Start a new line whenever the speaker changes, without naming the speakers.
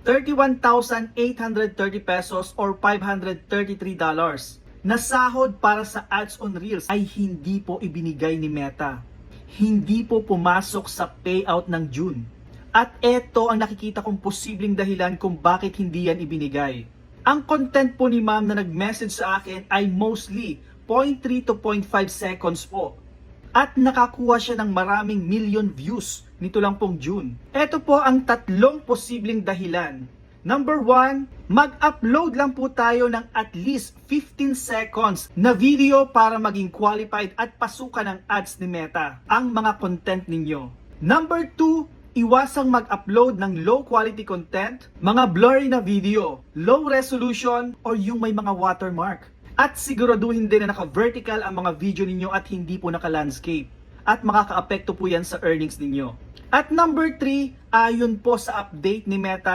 31,830 pesos or $533 na sahod para sa ads on Reels ay hindi po ibinigay ni Meta. Hindi po pumasok sa payout ng June. At ito ang nakikita kong posibleng dahilan kung bakit hindi yan ibinigay. Ang content po ni ma'am na nag-message sa akin ay mostly 0.3 to 0.5 seconds po. At nakakuha siya ng maraming million views nito lang pong June. Ito po ang tatlong posibleng dahilan. Number 1, mag-upload lang po tayo ng at least 15 seconds na video para maging qualified at pasukan ng ads ni Meta ang mga content ninyo. Number 2, iwasang mag-upload ng low quality content, mga blurry na video, low resolution, or yung may mga watermark. At siguraduhin din na naka-vertical ang mga video ninyo at hindi po naka-landscape. At makaka-apekto po yan sa earnings ninyo. At number 3, ayon po sa update ni Meta,